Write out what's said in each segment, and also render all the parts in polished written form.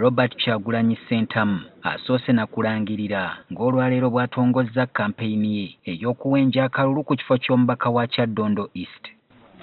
Robert Kyagulanyi Ssentamu asoose na kulangirira ng'olwaleero bw'atongozza kampeyini ye ey'okuwenja akalulu ku kifo ky'omubaka wa Kyadondo East.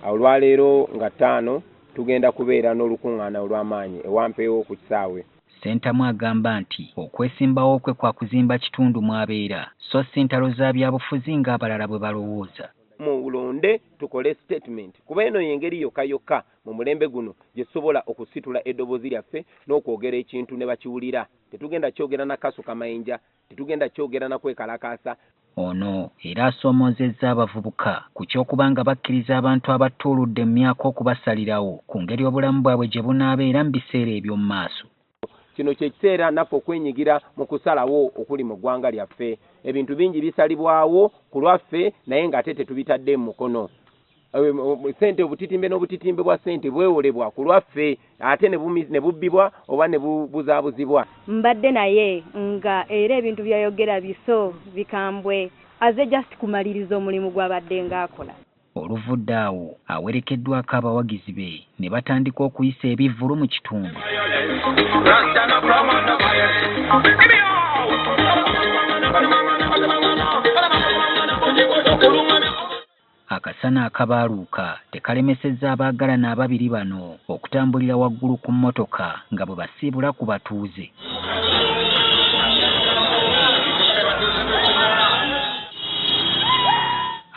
Olwaleero nga 5 tugenda kubeera n'olukuŋŋaana olw'amaanyi ewampeewo ku kisaawe. Ssentamu agamba nti okwesimbawo kwe kwa kuzimba kitundu mw'abeera so si ntalo za byabufuzi ng'abalala bwe balowooza. Mulonde tukole statement kuba eno y'engeri yokka mu mulembe guno gye tusobola okusitula eddoboozi lyaffe n'okwogera ekintu ne bakiwulira. Tetugenda kyogera na kasu kamayinja, tetugenda kyogera na kwekalakaasa. Ono era asoomozezza abavubuka ku ky'okuba nga bakkiriza abantu abattuuludde mu myaka okubasalirawo ku ngeri obulamu bwabwe gye bunaabeera mu biseera eby'omu maaso. Kino kye kiseera naffe okwenyigira mu kusalawo okuli mu ggwanga lyaffe. Ebintu bingi bisalibwawo ku lwaffe naye ng'ate tetubitadde mu mukono. Ssente obutitimbe n'obutitimbe bwa ssente bwewolebwa ku lwaffe ate ne bubbibwa oba ne buzaabuzibwa. Mbadde naye nga era ebintu byayogera biso bikambwe aze just kumaliriza omulimu gw'abadde ng'akola. Oluvudde awo awerekeddwako abawagizi be ne batandika okuyisa ebivvulu mu kitundu. Akasana akabaaluuka tekalemesezza abaagalana ababiri bano okutambulira waggulu ku mmotoka nga bwe basiibula ku batuuze.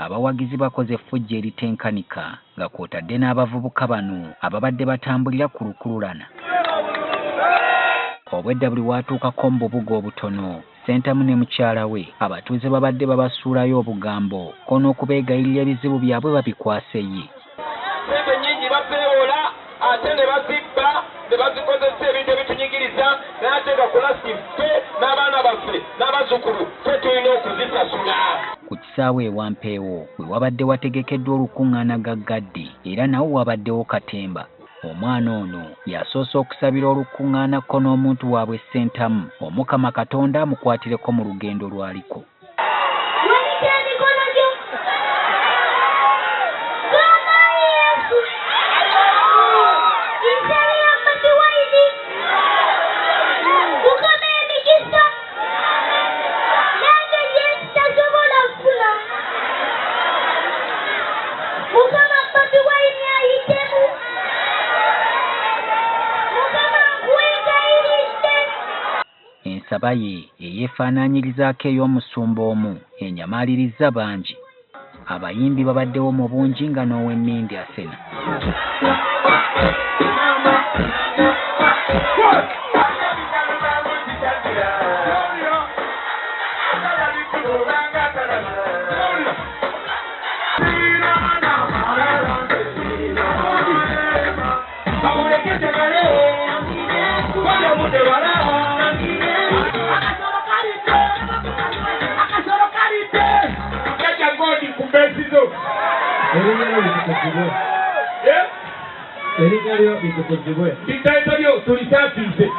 Abawagizi bakoze effujjo eritenkanika nga kw'otadde n'abavubuka bano ababadde batambulira ku lukululana. Obwedda buli waatuukako mu bubuga obutono, Ssentamu ne mukyala we abatuuze babadde babasuulayo obugambo ko n'okubeegayirira ebizibu byabwe babikwase ye. Ssente nnyingi bazeewola ate ne bazibba ne bazikozesa ebintu ebitunyigiriza naye ate nga kulasi ffe n'abaana baffe n'abazzukulu ffe tulina okuzisasula. Ku kisaawe ewampeewo we wabadde wategekeddwa olukuŋŋaana gaggadde era nawo wabaddewo katemba. Omwana ono yasoose okusabira olukuŋŋaanako n'omuntu waabwe Ssentamu Omukama Katonda amukwatireko mu lugendo lwaliko. Ensaba ye eyeefaanaanyirizaako ey'omusumba omu enyamaaliriza bangi. Abayimbi babaddewo mu bungi nga n'ow'Ennindi asena. Bitayo tulisafize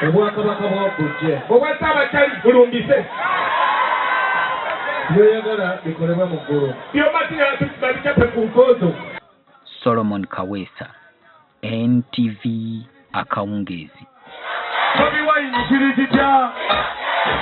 obwakabaka bw'okujje obwasaabakyali bulumbise byoyagala bikolebwa mu ggulu byomatirala babicyape ku nkozo. Solomon Kaweesa, NTV Akawungeezi. Bobi Wine kirijja